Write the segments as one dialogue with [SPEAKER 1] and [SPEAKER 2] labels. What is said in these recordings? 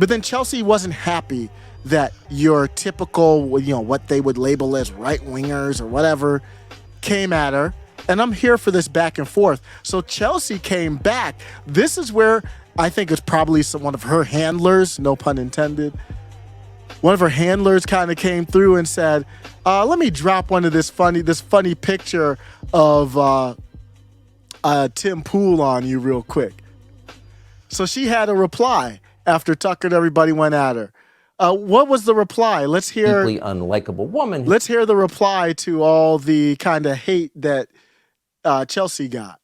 [SPEAKER 1] But then Chelsea wasn't happy that your typical, what they would label as right-wingers or whatever came at her. And I'm here for this back and forth. So Chelsea came back. This is where I think it's probably one of her handlers, no pun intended. One of her handlers kind of came through and said, let me drop this funny picture of Tim Pool on you real quick. So she had a reply after Tucker and everybody went at her. What was the reply? Let's hear.
[SPEAKER 2] Deeply unlikable woman.
[SPEAKER 1] Let's hear the reply to all the kind of hate that Chelsea got.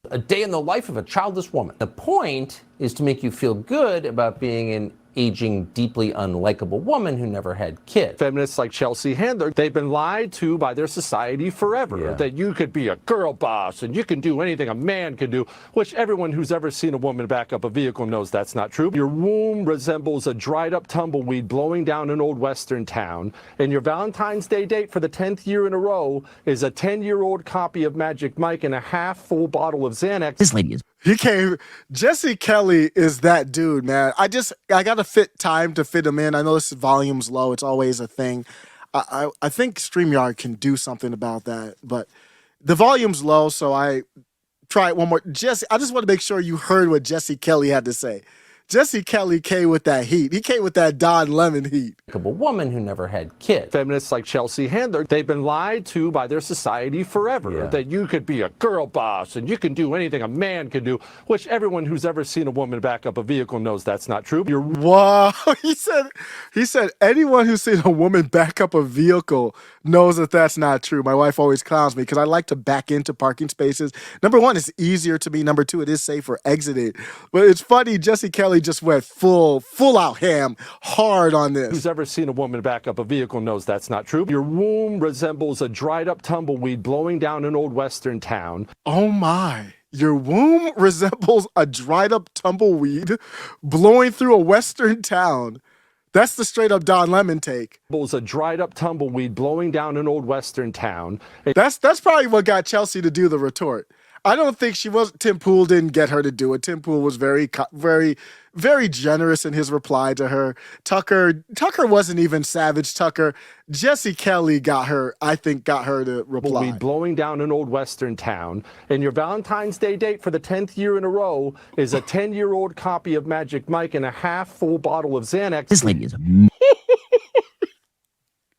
[SPEAKER 2] A day in the life of a childless woman. The point is to make you feel good about being an aging, deeply unlikable woman who never had kids.
[SPEAKER 3] Feminists like Chelsea Handler, they've been lied to by their society forever, that you could be a girl boss and you can do anything a man can do, which everyone who's ever seen a woman back up a vehicle knows that's not true. Your womb resembles a dried up tumbleweed blowing down an old western town, and your Valentine's Day date for the 10th year in a row is a 10-year-old copy of Magic Mike and a half-full bottle of Xanax.
[SPEAKER 4] This lady is...
[SPEAKER 1] Jesse Kelly is that dude, man. I got to fit time to fit him in. I know this volume's low. It's always a thing. I think StreamYard can do something about that, but the volume's low, so I try it one more. Jesse, I just want to make sure you heard what Jesse Kelly had to say. Jesse Kelly came with that heat. He came with that Don Lemon heat.
[SPEAKER 2] A woman who never had kids.
[SPEAKER 3] Feminists like Chelsea Handler, they've been lied to by their society forever, that you could be a girl boss and you can do anything a man can do, which everyone who's ever seen a woman back up a vehicle knows that's not true.
[SPEAKER 1] Wow. He said anyone who's seen a woman back up a vehicle knows that that's not true. My wife always clowns me because I like to back into parking spaces. Number one, it's easier to me. Number two, it is safer exiting. But it's funny, Jesse Kelly just went full out ham hard on this.
[SPEAKER 3] Who's ever seen a woman back up a vehicle knows that's not true. Your womb resembles a dried up tumbleweed blowing down an old western town.
[SPEAKER 1] Oh my. Your womb resembles a dried up tumbleweed blowing through a western town. That's the straight up Don Lemon take.
[SPEAKER 3] It's a dried up tumbleweed blowing down an old western town.
[SPEAKER 1] That's probably what got Chelsea to do the retort. I don't think Tim Pool didn't get her to do it. Tim Pool was very, very, very generous in his reply to her. Tucker wasn't even savage. Jesse Kelly got her to reply.
[SPEAKER 3] Blowing down an old western town, and your Valentine's Day date for the 10th year in a row is a 10-year-old copy of Magic Mike and a half-full bottle of Xanax.
[SPEAKER 4] This lady is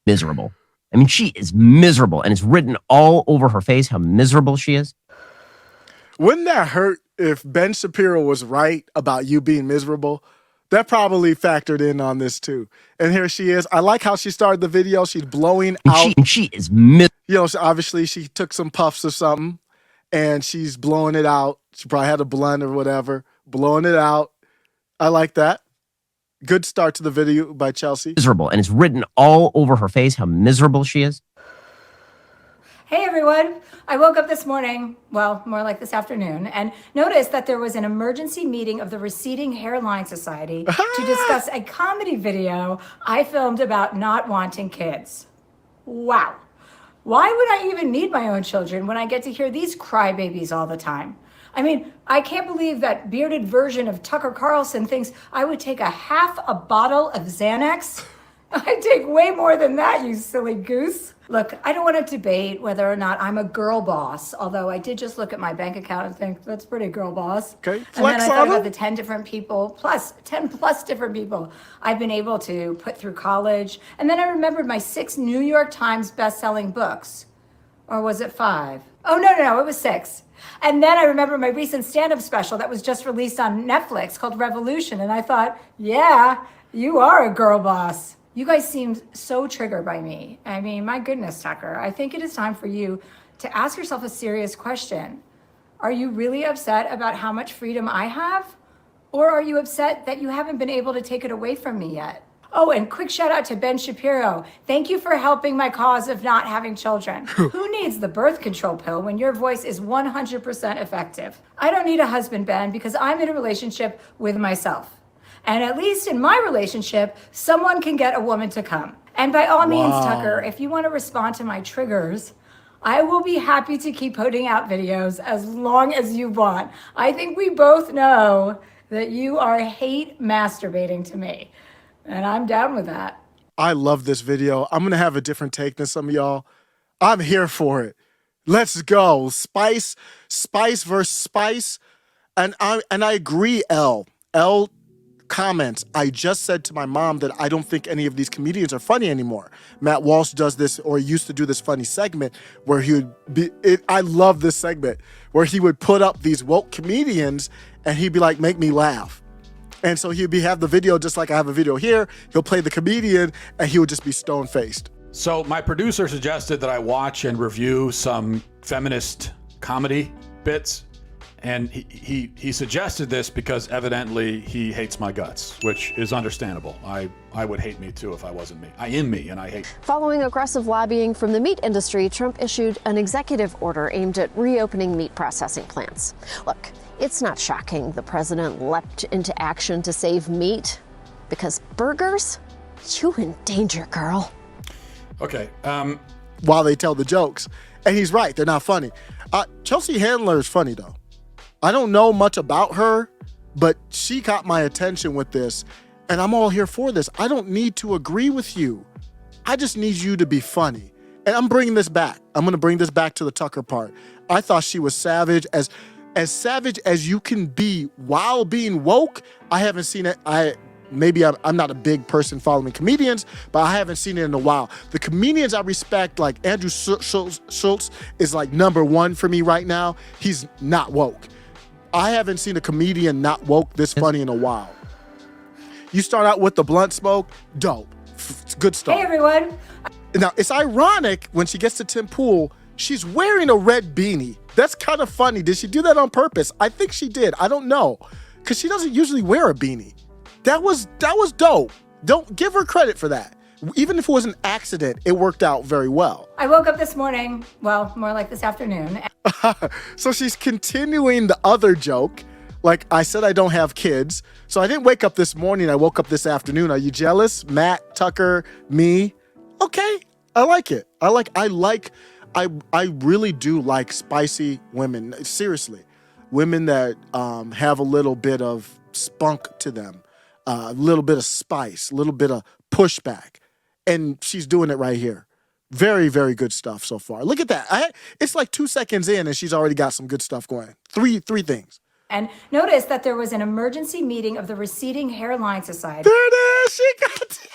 [SPEAKER 4] miserable. I mean, she is miserable, and it's written all over her face how miserable she is.
[SPEAKER 1] Wouldn't that hurt if Ben Shapiro was right about you being miserable? That probably factored in on this too. And here she is. I like how she started the video. She's blowing out.
[SPEAKER 4] She is miserable.
[SPEAKER 1] Obviously she took some puffs or something and she's blowing it out. She probably had a blunt or whatever, blowing it out. I like that. Good start to the video by Chelsea.
[SPEAKER 4] Miserable. And it's written all over her face how miserable she is.
[SPEAKER 5] Hey everyone, I woke up this morning, well, more like this afternoon, and noticed that there was an emergency meeting of the Receding Hairline Society to discuss a comedy video I filmed about not wanting kids. Wow. Why would I even need my own children when I get to hear these crybabies all the time? I mean, I can't believe that bearded version of Tucker Carlson thinks I would take half a bottle of Xanax. I take way more than that, you silly goose. Look, I don't want to debate whether or not I'm a girl boss, although I did just look at my bank account and think, that's pretty girl boss.
[SPEAKER 1] Okay,
[SPEAKER 5] and then I thought about the 10 plus different people I've been able to put through college. And then I remembered my 6 New York Times best-selling books. Or was it 5? Oh, no, it was 6. And then I remember my recent stand-up special that was just released on Netflix called Revolution. And I thought, yeah, you are a girl boss. You guys seem so triggered by me. I mean, my goodness, Tucker. I think it is time for you to ask yourself a serious question. Are you really upset about how much freedom I have? Or are you upset that you haven't been able to take it away from me yet? Oh, and quick shout out to Ben Shapiro. Thank you for helping my cause of not having children. Who needs the birth control pill when your voice is 100% effective? I don't need a husband, Ben, because I'm in a relationship with myself. And at least in my relationship, someone can get a woman to come. And by all means, Tucker, if you want to respond to my triggers, I will be happy to keep putting out videos as long as you want. I think we both know that you are hate masturbating to me. And I'm down with that.
[SPEAKER 1] I love this video. I'm going to have a different take than some of y'all. I'm here for it. Let's go. Spice versus Spice. And I agree, L comments. I just said to my mom that I don't think any of these comedians are funny anymore. Matt Walsh does this, or used to do this funny segment where he would be, I love this segment, where he would put up these woke comedians and he'd be like, make me laugh. And so he'd have the video just like I have a video here. He'll play the comedian and he would just be stone-faced.
[SPEAKER 6] So my producer suggested that I watch and review some feminist comedy bits. And he suggested this because evidently he hates my guts, which is understandable. I would hate me too if I wasn't me. I am me and I hate.
[SPEAKER 7] Following aggressive lobbying from the meat industry, Trump issued an executive order aimed at reopening meat processing plants. Look, it's not shocking the president leapt into action to save meat, because burgers, you in danger, girl.
[SPEAKER 6] Okay.
[SPEAKER 1] While they tell the jokes. And he's right, they're not funny. Chelsea Handler is funny though. I don't know much about her, but she got my attention with this, and I'm all here for this. I don't need to agree with you. I just need you to be funny. And I'm bringing this back. I'm going to bring this back to the Tucker part. I thought she was savage, as savage as you can be while being woke. I haven't seen it. I'm not a big person following comedians, but I haven't seen it in a while. The comedians I respect, like Andrew Schultz is like #1 for me right now. He's not woke. I haven't seen a comedian not woke this funny in a while. You start out with the blunt smoke, dope. Good stuff.
[SPEAKER 5] Hey, everyone.
[SPEAKER 1] Now, it's ironic when she gets to Tim Pool, she's wearing a red beanie. That's kind of funny. Did she do that on purpose? I think she did. I don't know. Because she doesn't usually wear a beanie. That was dope. Don't give her credit for that. Even if it was an accident, it worked out very well.
[SPEAKER 5] I woke up this morning, well, more like this afternoon.
[SPEAKER 1] So she's continuing the other joke. Like, I said I don't have kids. So I didn't wake up this morning. I woke up this afternoon. Are you jealous? Matt, Tucker, me? Okay. I like it. I really do like spicy women. Seriously. Women that have a little bit of spunk to them. A little bit of spice, a little bit of pushback. And she's doing it right here. Very, very good stuff so far. Look at that. It's like 2 seconds in and she's already got some good stuff going. Three things.
[SPEAKER 5] And notice that there was an emergency meeting of the Receding Hairline Society.
[SPEAKER 1] There it is. She got it.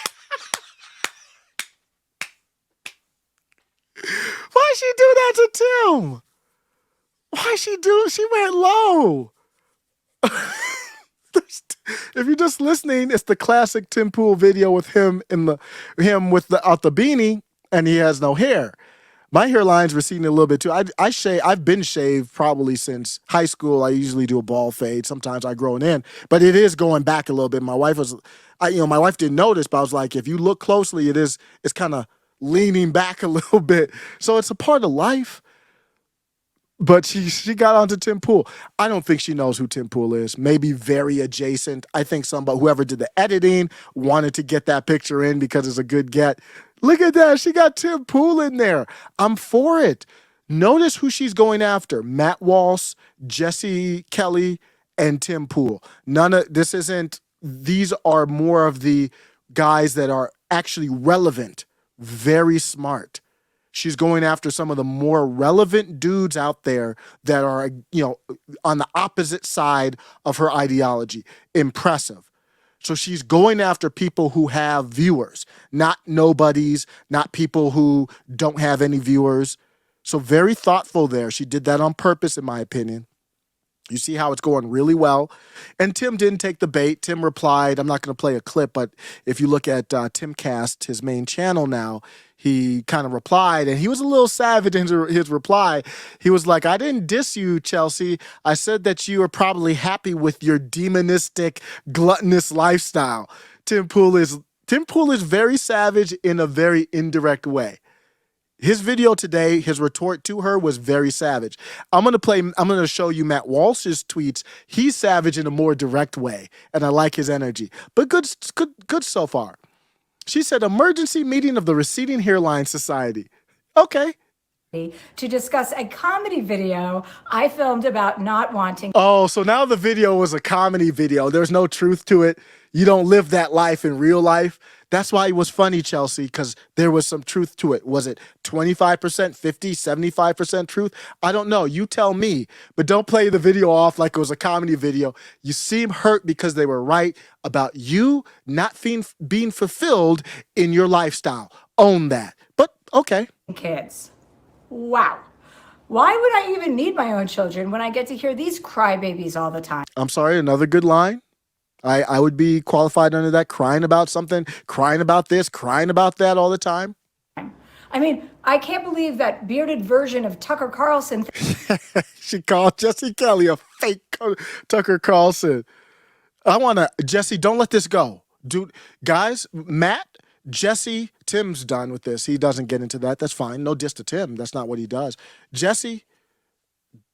[SPEAKER 1] Why'd she do that to Tim? She went low. If you're just listening, it's the classic Tim Pool video with him without the beanie, and he has no hair. My hairline's receding a little bit too. I've been shaved probably since high school. I usually do a ball fade. Sometimes I grow it in, but it is going back a little bit. My wife didn't notice, but I was like, if you look closely, it's kind of leaning back a little bit. So it's a part of life. But she got onto Tim Pool. I don't think she knows who Tim Pool is. Maybe very adjacent. I think whoever did the editing wanted to get that picture in because it's a good get. Look at that. She got Tim Pool in there. I'm for it. Notice who she's going after. Matt Walsh, Jesse Kelly, and Tim Pool. These are more of the guys that are actually relevant, very smart. She's going after some of the more relevant dudes out there that are, on the opposite side of her ideology. Impressive. So she's going after people who have viewers, not nobodies, not people who don't have any viewers. So very thoughtful there. She did that on purpose, in my opinion. You see how it's going really well. And Tim didn't take the bait. Tim replied. I'm not going to play a clip, but if you look at Timcast, his main channel now, he kind of replied, and he was a little savage in his reply. He was like, I didn't diss you, Chelsea. I said that you are probably happy with your demonistic, gluttonous lifestyle. Tim Pool is very savage in a very indirect way. His video today, his retort to her was very savage. I'm going to show you Matt Walsh's tweets. He's savage in a more direct way, and I like his energy. But good so far. She said, emergency meeting of the Receding Hairline Society. Okay.
[SPEAKER 5] to discuss a comedy video I filmed about not wanting.
[SPEAKER 1] Oh, so now the video was a comedy video. There's no truth to it. You don't live that life in real life. That's why it was funny, Chelsea, because there was some truth to it. Was it 25%, 50, 75% truth? I don't know. You tell me. But don't play the video off like it was a comedy video. You seem hurt because they were right about you not being fulfilled in your lifestyle. Own that. But okay.
[SPEAKER 5] Kids. Wow. Why would I even need my own children when I get to hear these crybabies all the time?
[SPEAKER 1] I'm sorry, another good line. I would be qualified under that, crying about something, crying about this, crying about that all the time.
[SPEAKER 5] I mean, I can't believe that bearded version of Tucker Carlson.
[SPEAKER 1] She called Jesse Kelly a fake Tucker Carlson. Jesse, don't let this go. Dude, guys, Matt, Jesse, Tim's done with this. He doesn't get into that. That's fine. No diss to Tim. That's not what he does. Jesse,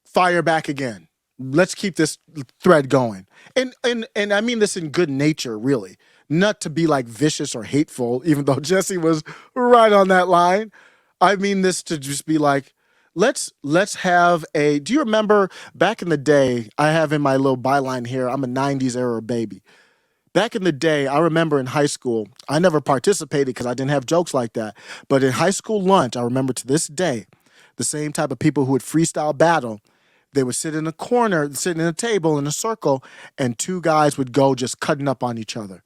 [SPEAKER 1] fire back again. Let's keep this thread going. And I mean this in good nature, really. Not to be like vicious or hateful, even though Jesse was right on that line. I mean this to just be like, let's have do you remember back in the day, I have in my little byline here, I'm a 90s era baby. Back in the day, I remember in high school, I never participated because I didn't have jokes like that. But in high school lunch, I remember to this day, the same type of people who would freestyle battle, they would sit in a corner, sit in a table in a circle, and two guys would go just cutting up on each other.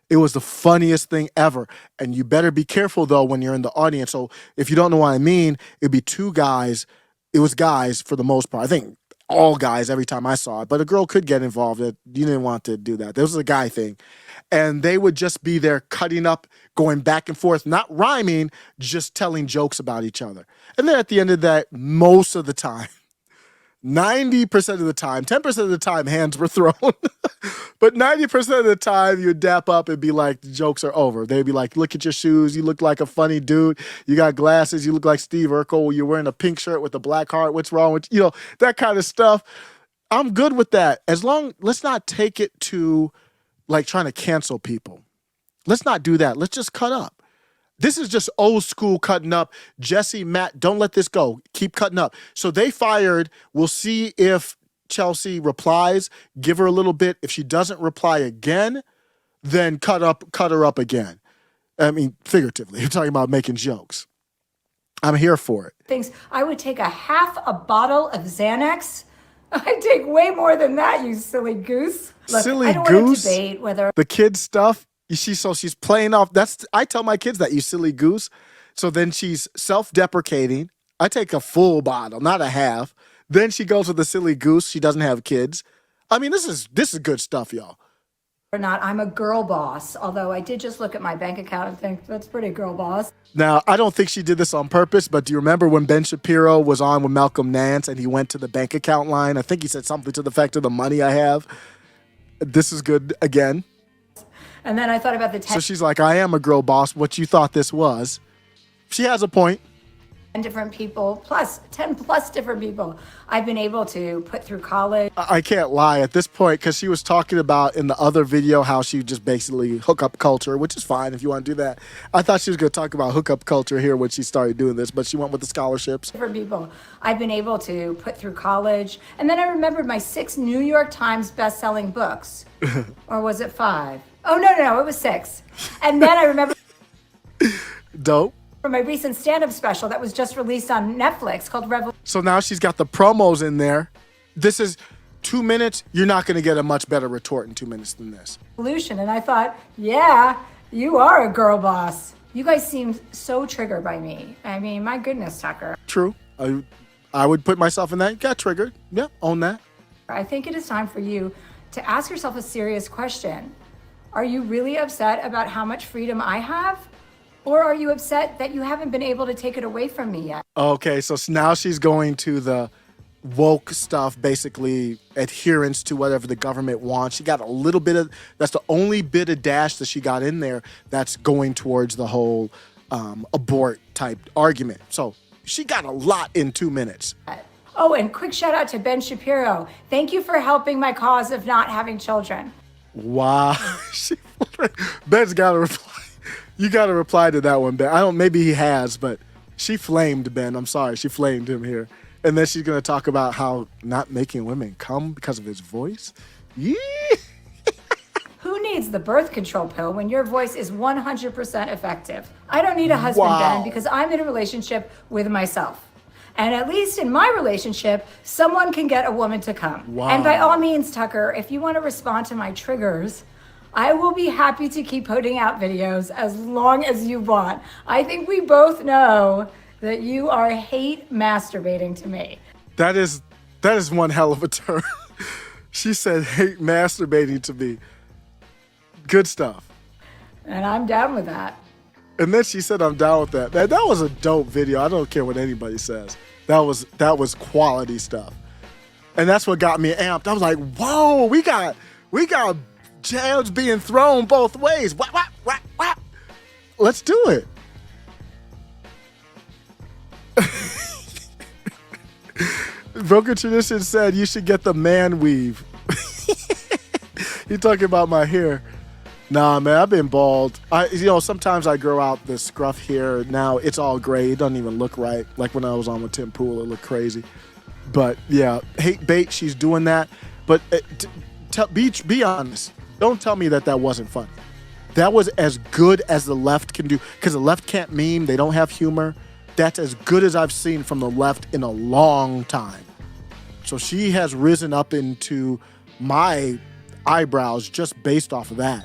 [SPEAKER 1] It was the funniest thing ever. And you better be careful, though, when you're in the audience. So if you don't know what I mean, it'd be two guys. It was guys for the most part. I think all guys every time I saw it. But a girl could get involved. You didn't want to do that. This was a guy thing. And they would just be there cutting up, going back and forth, not rhyming, just telling jokes about each other. And then at the end of that, most of the time, 90% of the time, 10% of the time, hands were thrown. But 90% of the time, you'd dap up and be like, the jokes are over. They'd be like, look at your shoes. You look like a funny dude. You got glasses. You look like Steve Urkel. You're wearing a pink shirt with a black heart. What's wrong with you? That kind of stuff. I'm good with that. Let's not take it to like trying to cancel people. Let's not do that. Let's just cut up. This is just old school cutting up. Jesse, Matt, don't let this go. Keep cutting up. So they fired. We'll see if Chelsea replies. Give her a little bit. If she doesn't reply again, then cut her up again. I mean, figuratively. You're talking about making jokes. I'm here for it.
[SPEAKER 5] Thinks I would take half a bottle of Xanax. I'd take way more than that, you silly goose. Look,
[SPEAKER 1] silly
[SPEAKER 5] I don't
[SPEAKER 1] goose?
[SPEAKER 5] want to debate whether
[SPEAKER 1] the kids stuff. She's playing off. I tell my kids that, you silly goose. So then she's self-deprecating. I take a full bottle, not a half. Then she goes with the silly goose. She doesn't have kids. I mean, this is good stuff, y'all.
[SPEAKER 5] or not, I'm a girl boss. Although I did just look at my bank account and think that's pretty girl boss.
[SPEAKER 1] Now, I don't think she did this on purpose, but do you remember when Ben Shapiro was on with Malcolm Nance and he went to the bank account line? I think he said something to the effect of the money I have. This is good again.
[SPEAKER 5] And then I thought about the
[SPEAKER 1] So she's like, I am a girl boss. What you thought this was. She has a point.
[SPEAKER 5] 10 different people, plus 10 plus different people I've been able to put through college.
[SPEAKER 1] I can't lie at this point, because she was talking about in the other video how she just basically hookup culture, which is fine if you want to do that. I thought she was going to talk about hookup culture here when she started doing this, but she went with the scholarships.
[SPEAKER 5] Different people I've been able to put through college. And then I remembered my 6 New York Times best-selling books. Or was it 5? Oh, no, it was 6. And then I remember
[SPEAKER 1] Dope.
[SPEAKER 5] from my recent stand-up special that was just released on Netflix called
[SPEAKER 1] So now she's got the promos in there. This is 2 minutes. You're not going to get a much better retort in 2 minutes than this.
[SPEAKER 5] Revolution. And I thought, yeah, you are a girl boss. You guys seem so triggered by me. I mean, my goodness, Tucker.
[SPEAKER 1] True. I would put myself in that. Got triggered. Yeah, own that.
[SPEAKER 5] I think it is time for you to ask yourself a serious question. Are you really upset about how much freedom I have? Or are you upset that you haven't been able to take it away from me yet?
[SPEAKER 1] Okay, so now she's going to the woke stuff, basically adherence to whatever the government wants. She got a little bit of, that's the only bit of dash that she got in there that's going towards the whole abort type argument. So she got a lot in 2 minutes.
[SPEAKER 5] Oh, and quick shout out to Ben Shapiro. Thank you for helping my cause of not having children.
[SPEAKER 1] Wow. Ben's got to reply. You got to reply to that one, Ben. Maybe he has, but She flamed Ben. I'm sorry. She flamed him here. And then she's going to talk about how not making women come because of his voice. Yeah.
[SPEAKER 5] Who needs the birth control pill when your voice is 100% effective? I don't need a husband,
[SPEAKER 1] Wow.
[SPEAKER 5] Ben, because I'm in a relationship with myself. And at least in my relationship, someone can get a woman to come.
[SPEAKER 1] Wow.
[SPEAKER 5] And by all means, Tucker, if you want to respond to my triggers, I will be happy to keep putting out videos as long as you want. I think we both know that you are hate masturbating to me.
[SPEAKER 1] That is one hell of a term. She said hate masturbating to me. Good stuff.
[SPEAKER 5] And I'm down with that.
[SPEAKER 1] And then she said I'm down with that. Man, that was a dope video. I don't care what anybody says. That was quality stuff. And that's what got me amped. I was like, whoa, we got jabs being thrown both ways. Whap, whap, whap, whap. Let's do it. Broken Tradition said you should get the man weave. You talking about my hair. Nah, man, I've been bald. Sometimes I grow out the scruff hair. Now it's all gray. It doesn't even look right. Like when I was on with Tim Pool, it looked crazy. But yeah, hate bait, she's doing that. But be honest. Don't tell me that wasn't funny. That was as good as the left can do. Because the left can't meme. They don't have humor. That's as good as I've seen from the left in a long time. So she has risen up into my eyebrows just based off of that.